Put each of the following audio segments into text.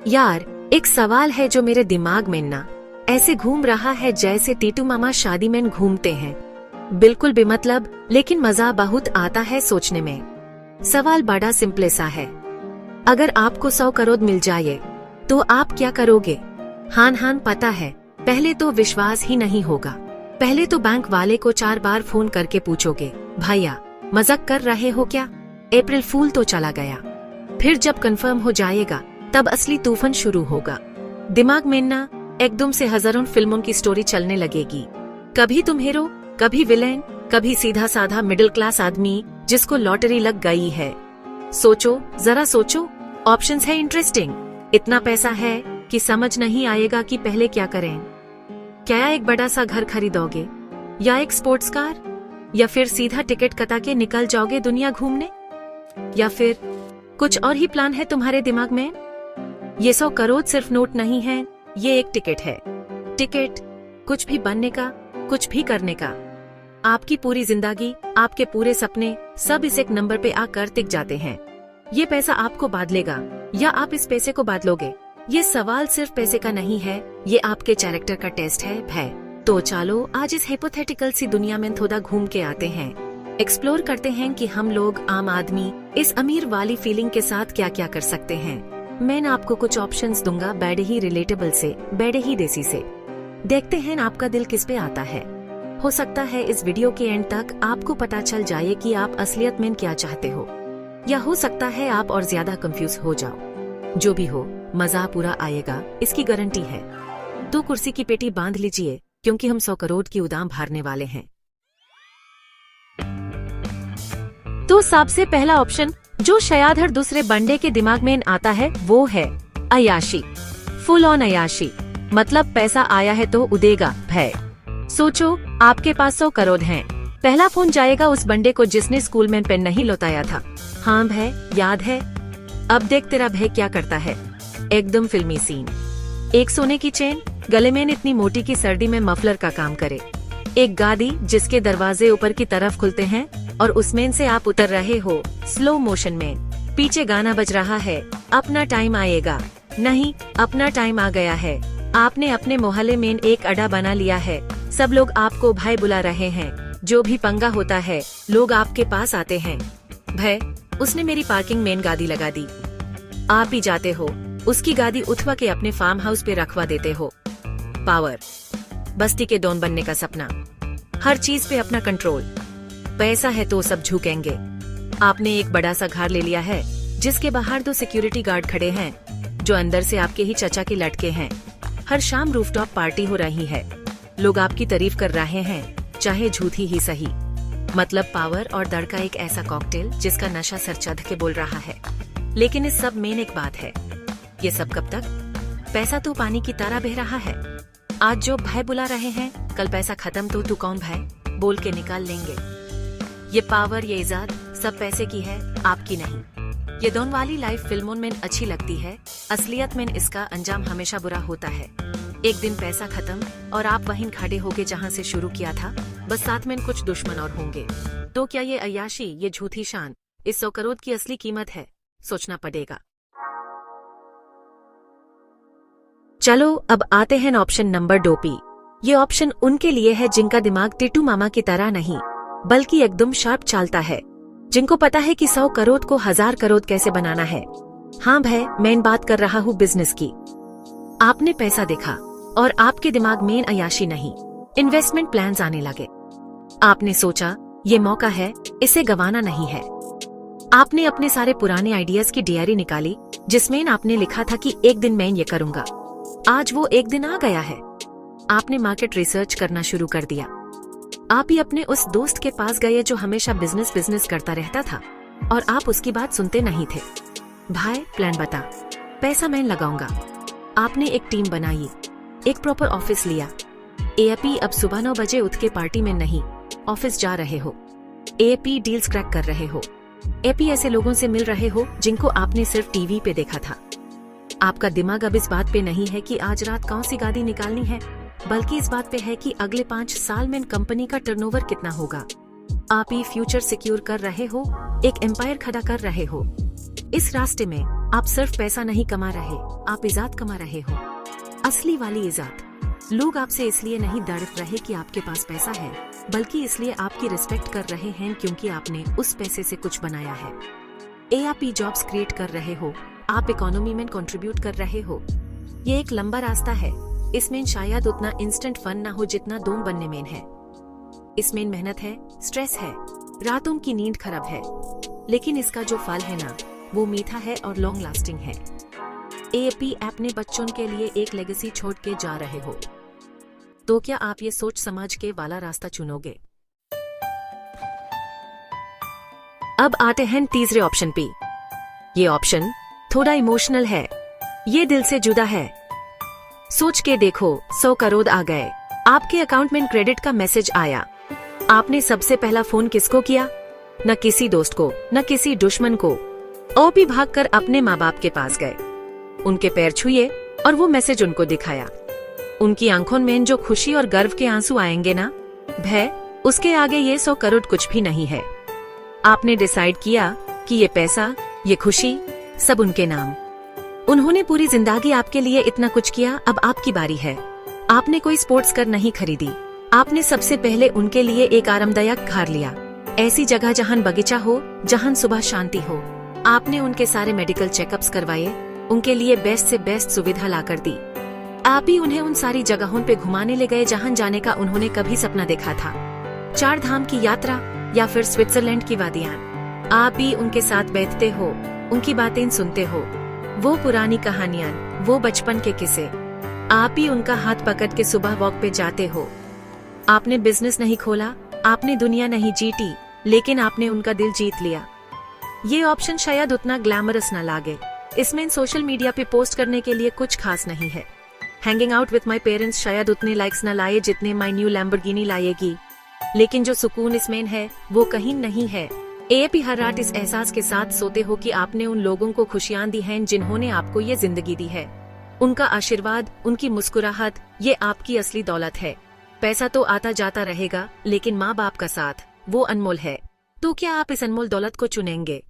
यार, एक सवाल है जो मेरे दिमाग में ना ऐसे घूम रहा है जैसे टीटू मामा शादी में घूमते हैं। बिल्कुल बेमतलब, लेकिन मजा बहुत आता है सोचने में। सवाल बड़ा सिंपल सा है, अगर आपको 100 करोड़ मिल जाए तो आप क्या करोगे? हान पता है, पहले तो विश्वास ही नहीं होगा। पहले तो बैंक वाले को 4 बार फोन करके पूछोगे, भैया मजाक कर रहे हो क्या? अप्रैल फूल तो चला गया। फिर जब कंफर्म हो जाएगा तब असली तूफान शुरू होगा। दिमाग में ना एकदम से हजारों फिल्मों की स्टोरी चलने लगेगी। कभी तुम हीरो, कभी विलेन, कभी सीधा साधा मिडिल क्लास आदमी जिसको लॉटरी लग गई है। सोचो, जरा सोचो, ऑप्शंस है इंटरेस्टिंग। इतना पैसा है कि समझ नहीं आएगा कि पहले क्या करें। क्या एक बड़ा सा घर खरीदोगे, या एक स्पोर्ट्स कार, या फिर सीधा टिकट कटा के निकल जाओगे दुनिया घूमने, या फिर कुछ और ही प्लान है तुम्हारे दिमाग में? ये 100 करोड़ सिर्फ नोट नहीं है, ये एक टिकट है। टिकट कुछ भी बनने का, कुछ भी करने का। आपकी पूरी जिंदगी, आपके पूरे सपने सब इस एक नंबर पे आकर टिक जाते हैं। ये पैसा आपको बादलेगा या आप इस पैसे को बादलोगे? ये सवाल सिर्फ पैसे का नहीं है, ये आपके कैरेक्टर का टेस्ट है भय। तो चलो आज इस हाइपोथेटिकल सी दुनिया में थोड़ा घूम के आते हैं। एक्सप्लोर करते हैं कि हम लोग आम आदमी इस अमीर वाली फीलिंग के साथ क्या क्या कर सकते हैं। मैं आपको कुछ ऑप्शंस दूंगा, बड़े ही रिलेटेबल से, बड़े ही देसी से। देखते हैं आपका दिल किस पे आता है। हो सकता है इस वीडियो के एंड तक आपको पता चल जाए कि आप असलियत में क्या चाहते हो, या हो सकता है आप और ज्यादा कंफ्यूज हो जाओ। जो भी हो, मजा पूरा आएगा, इसकी गारंटी है। तो कुर्सी की पेटी बांध लीजिए, क्योंकि हम 100 करोड़ की उड़ान भरने वाले हैं। तो सबसे पहला ऑप्शन जो शायद हर दूसरे बंदे के दिमाग में आता है वो है अय्याशी। फुल ऑन अय्याशी, मतलब पैसा आया है तो उड़ेगा भय। सोचो, आपके पास 100 करोड़ हैं। पहला फोन जाएगा उस बंदे को जिसने स्कूल में पेन नहीं लौटाया था। हाँ भय, याद है? अब देख तेरा भय क्या करता है। एकदम फिल्मी सीन। एक सोने की चेन, गले में इतनी मोटी की सर्दी में मफलर का काम करे। एक गाड़ी जिसके दरवाजे ऊपर की तरफ खुलते हैं और उसमें से आप उतर रहे हो स्लो मोशन में। पीछे गाना बज रहा है, अपना टाइम आएगा। नहीं, अपना टाइम आ गया है। आपने अपने मोहल्ले में एक अड्डा बना लिया है। सब लोग आपको भाई बुला रहे हैं। जो भी पंगा होता है लोग आपके पास आते हैं। भय, उसने मेरी पार्किंग में गाड़ी लगा दी। आप ही जाते हो, उसकी गाड़ी उठवा के अपने फार्म हाउस पे रखवा देते हो। पावर, बस्ती के डॉन बनने का सपना, हर चीज पे अपना कंट्रोल। पैसा है तो सब झुकेंगे। आपने एक बड़ा सा घर ले लिया है जिसके बाहर 2 सिक्योरिटी गार्ड खड़े हैं जो अंदर से आपके ही चचा के लड़के हैं। हर शाम रूफटॉप पार्टी हो रही है। लोग आपकी तारीफ कर रहे हैं, चाहे झूठी ही सही। मतलब पावर और दर्द का एक ऐसा कॉकटेल जिसका नशा सर चढ़ के बोल रहा है। लेकिन इस सब मेन एक बात है, ये सब कब तक? पैसा तो पानी की तरह बह रहा है। आज जो भाई बुला रहे हैं, कल पैसा खत्म तो तू कौन भाई बोल के निकाल लेंगे। ये पावर, ये इज्जत सब पैसे की है, आपकी नहीं। ये दोनों वाली लाइफ फिल्मों में अच्छी लगती है, असलियत में इसका अंजाम हमेशा बुरा होता है। एक दिन पैसा खत्म और आप वहीं खड़े होगे जहां से शुरू किया था, बस साथ में कुछ दुश्मन और होंगे। तो क्या ये अय्याशी, ये झूठी शान इस 100 करोड़ की असली कीमत है? सोचना पड़ेगा। चलो अब आते हैं ऑप्शन नंबर 2 पे। ये ऑप्शन उनके लिए है जिनका दिमाग टिटू मामा की तरह नहीं बल्कि एकदम शार्प चलता है, जिनको पता है कि 100 करोड़ को 1000 करोड़ कैसे बनाना है। हाँ भाई, मैं बात कर रहा हूँ बिजनेस की। आपने पैसा देखा और आपके दिमाग में अय्याशी नहीं, इन्वेस्टमेंट प्लान्स आने लगे। आपने सोचा ये मौका है, इसे गंवाना नहीं है। आपने अपने सारे पुराने आइडियाज की डायरी निकाली जिसमें आपने लिखा था कि एक दिन मैं ये करूंगा। आज वो एक दिन आ गया है। आपने मार्केट रिसर्च करना शुरू कर दिया। आप ही अपने उस दोस्त के पास गए जो हमेशा बिजनेस करता रहता था और आप उसकी बात सुनते नहीं थे। भाई प्लान बता, पैसा मैं लगाऊंगा। आपने एक टीम बनाई, एक प्रॉपर ऑफिस लिया। एपी अब सुबह 9 बजे उठ के पार्टी में नहीं, ऑफिस जा रहे हो। एपी डील्स क्रैक कर रहे हो। एपी ऐसे लोगों से मिल रहे हो जिनको आपने सिर्फ टीवी पे देखा था। आपका दिमाग अब इस बात पे नहीं है कि आज रात कौन सी गाड़ी निकालनी है, बल्कि इस बात पे है कि अगले 5 साल में कंपनी का टर्नओवर कितना होगा। आप ही फ्यूचर सिक्योर कर रहे हो, एक एम्पायर खड़ा कर रहे हो। इस रास्ते में आप सिर्फ पैसा नहीं कमा रहे, आप इज्जत कमा रहे हो, असली वाली इज्जत। लोग आपसे इसलिए नहीं डर रहे कि आपके पास पैसा है, बल्कि इसलिए आपकी रिस्पेक्ट कर रहे हैं क्योंकि आपने उस पैसे से कुछ बनाया है। आप जॉब्स क्रिएट कर रहे हो, आप इकोनॉमी में कंट्रीब्यूट कर रहे हो। ये एक लंबा रास्ता है, इसमें शायद उतना इंस्टेंट फन ना हो जितना डोम बनने में है। इसमें मेहनत है, स्ट्रेस है, रातों की नींद खराब है, लेकिन इसका जो फल है ना, वो मीठा है और लॉन्ग लास्टिंग है। आप अपने बच्चों के लिए एक लेगेसी छोड़ के जा रहे हो, तो क्या आप ये सोच समझ के वाला रास्ता चुनोगे? अब आते हैं तीसरे ऑप्शन पे। ये ऑप्शन थोड़ा इमोशनल है, ये दिल से जुदा है। सोच के देखो, 100 करोड़ आ गए, आपके अकाउंट में क्रेडिट का मैसेज आया। आपने सबसे पहला फोन किसको किया? न किसी दोस्त को, न किसी दुश्मन को। और भी भागकर अपने माँ बाप के पास गए, उनके पैर छुए और वो मैसेज उनको दिखाया। उनकी आंखों में जो खुशी और गर्व के आंसू आएंगे ना, भय, उसके आगे ये 100 करोड़ कुछ भी नहीं है। आपने डिसाइड किया कि ये पैसा, ये खुशी, सब उनके नाम। उन्होंने पूरी जिंदगी आपके लिए इतना कुछ किया, अब आपकी बारी है। आपने कोई स्पोर्ट्स कार नहीं खरीदी, आपने सबसे पहले उनके लिए एक आरामदायक घर लिया, ऐसी जगह जहां बगीचा हो, जहां सुबह शांति हो। आपने उनके सारे मेडिकल चेकअप्स करवाए, उनके लिए बेस्ट से बेस्ट सुविधा लाकर दी। आप ही उन्हें उन सारी जगहों पे घुमाने ले गए जहां जाने का उन्होंने कभी सपना देखा था। 4 धाम की यात्रा या फिर स्विट्जरलैंड की वादियां। आप ही उनके साथ बैठते हो, उनकी बातें सुनते हो, वो पुरानी कहानियां, वो बचपन के किस्से। आप ही उनका हाथ पकड़ के सुबह वॉक पे जाते हो। आपने बिजनेस नहीं खोला, आपने दुनिया नहीं जीती, लेकिन आपने उनका दिल जीत लिया। ये ऑप्शन शायद उतना ग्लैमरस न लागे, इसमें सोशल मीडिया पे पोस्ट करने के लिए कुछ खास नहीं है। Hanging out with my parents शायद उतने लाइक्स न लाए जितने माई न्यू लैम्बोर्गिनी लाएगी, लेकिन जो सुकून इसमें है वो कहीं नहीं है। आप हर रात इस एहसास के साथ सोते हो कि आपने उन लोगों को खुशियां दी हैं जिन्होंने आपको ये जिंदगी दी है। उनका आशीर्वाद, उनकी मुस्कुराहट, ये आपकी असली दौलत है। पैसा तो आता जाता रहेगा, लेकिन माँ बाप का साथ, वो अनमोल है। तो क्या आप इस अनमोल दौलत को चुनेंगे?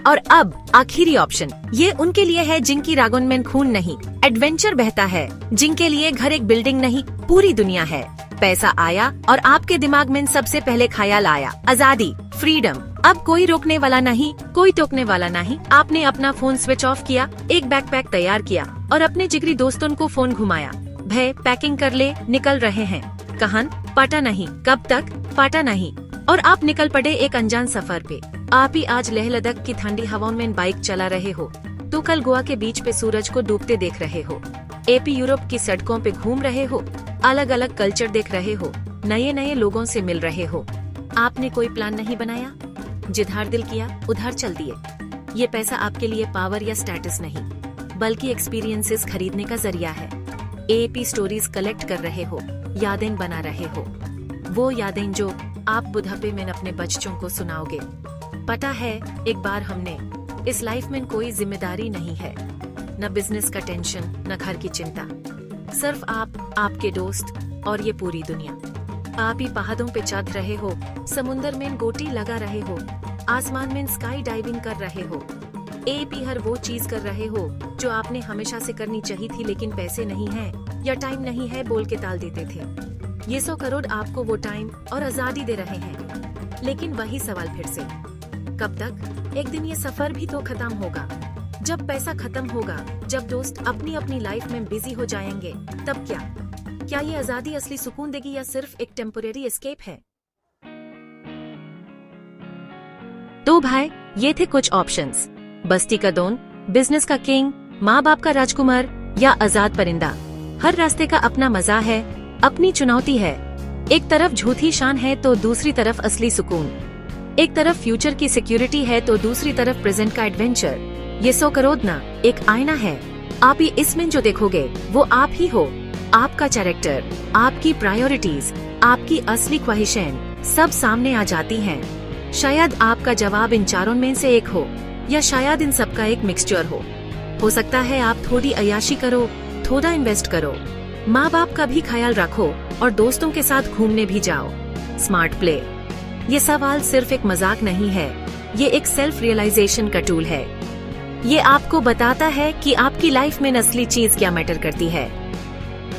और अब आखिरी ऑप्शन, ये उनके लिए है जिनकी रागों में खून नहीं, एडवेंचर बहता है, जिनके लिए घर एक बिल्डिंग नहीं, पूरी दुनिया है। पैसा आया और आपके दिमाग में सबसे पहले ख्याल आया आजादी, फ्रीडम। अब कोई रोकने वाला नहीं, कोई टोकने वाला नहीं। आपने अपना फोन स्विच ऑफ किया, एक बैकपैक तैयार किया और अपने जिगरी दोस्तों को फोन घुमाया। भय, पैकिंग कर ले, निकल रहे हैं। कहन, पता नहीं कब तक, पता नहीं। और आप निकल पड़े एक अनजान सफर पे। आप ही आज लेह लद्दाख की ठंडी हवाओं में बाइक चला रहे हो, तो कल गोवा के बीच पे सूरज को डूबते देख रहे हो। आप यूरोप की सड़कों पे घूम रहे हो, अलग अलग कल्चर देख रहे हो, नए नए लोगों से मिल रहे हो। आपने कोई प्लान नहीं बनाया, जिधर दिल किया उधर चल दिए। ये पैसा आपके लिए पावर या स्टेटस नहीं, बल्कि एक्सपीरियंसेस खरीदने का जरिया है। आप स्टोरीज कलेक्ट कर रहे हो, यादें बना रहे हो, वो यादें जो आप बुढ़ापे में अपने बच्चों को सुनाओगे। पता है, एक बार हमने इस लाइफ में कोई जिम्मेदारी नहीं है, न बिजनेस का टेंशन, न घर की चिंता, सिर्फ आप, आपके दोस्त और ये पूरी दुनिया। आप ही पहाड़ों पे चढ़ रहे हो, समुंदर में गोटी लगा रहे हो, आसमान में स्काई डाइविंग कर रहे हो। आप ही हर वो चीज कर रहे हो जो आपने हमेशा से करनी चाहिए थी, लेकिन पैसे नहीं है या टाइम नहीं है बोल के टाल देते थे। ये 100 करोड़ आपको वो टाइम और आजादी दे रहे हैं, लेकिन वही सवाल फिर से, कब तक? एक दिन ये सफर भी तो खत्म होगा। जब पैसा खत्म होगा, जब दोस्त अपनी अपनी लाइफ में बिजी हो जाएंगे, तब क्या? क्या ये आजादी असली सुकून देगी या सिर्फ एक टेम्पोरेरी एस्केप है? तो भाई, ये थे कुछ ऑप्शंस। बस्ती का डॉन, बिजनेस का किंग, माँ बाप का राजकुमार या आजाद परिंदा। हर रास्ते का अपना मजा है, अपनी चुनौती है। एक तरफ झूठी शान है तो दूसरी तरफ असली सुकून। एक तरफ फ्यूचर की सिक्योरिटी है तो दूसरी तरफ प्रेजेंट का एडवेंचर। ये 100 करोड़ ना एक आईना है, आप ही इसमें जो देखोगे वो आप ही हो। आपका कैरेक्टर, आपकी प्रायोरिटीज, आपकी असली ख्वाहिशें सब सामने आ जाती हैं। शायद आपका जवाब इन चारों में से एक हो, या शायद इन सब का एक मिक्सचर हो सकता है आप थोड़ी अय्याशी करो, थोड़ा इन्वेस्ट करो, माँ बाप का भी ख्याल रखो और दोस्तों के साथ घूमने भी जाओ। Smart play. ये सवाल सिर्फ एक मजाक नहीं है, ये एक सेल्फ रियलाइजेशन का टूल है। ये आपको बताता है कि आपकी लाइफ में असली चीज क्या मैटर करती है।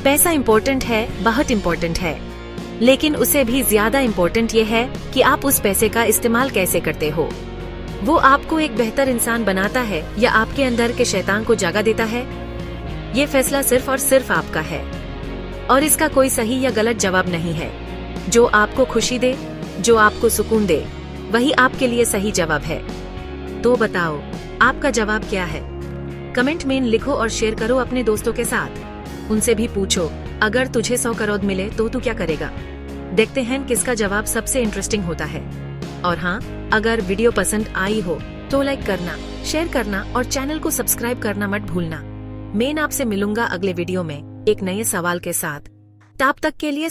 पैसा इम्पोर्टेंट है, बहुत इम्पोर्टेंट है, लेकिन उसे भी ज्यादा इम्पोर्टेंट ये है कि आप उस पैसे का इस्तेमाल कैसे करते हो। वो आपको एक बेहतर इंसान बनाता है या आपके अंदर के शैतान को जगा देता है। ये फैसला सिर्फ और सिर्फ आपका है और इसका कोई सही या गलत जवाब नहीं है। जो आपको खुशी दे, जो आपको सुकून दे, वही आपके लिए सही जवाब है। तो बताओ, आपका जवाब क्या है? कमेंट में लिखो और शेयर करो अपने दोस्तों के साथ। उनसे भी पूछो, अगर तुझे 100 करोड़ मिले तो तू क्या करेगा? देखते हैं किसका जवाब सबसे इंटरेस्टिंग होता है। और हाँ, अगर वीडियो पसंद आई हो तो लाइक करना, शेयर करना और चैनल को सब्सक्राइब करना मत भूलना। मैं आपसे मिलूंगा अगले वीडियो में एक नए सवाल के साथ। तब तक के लिए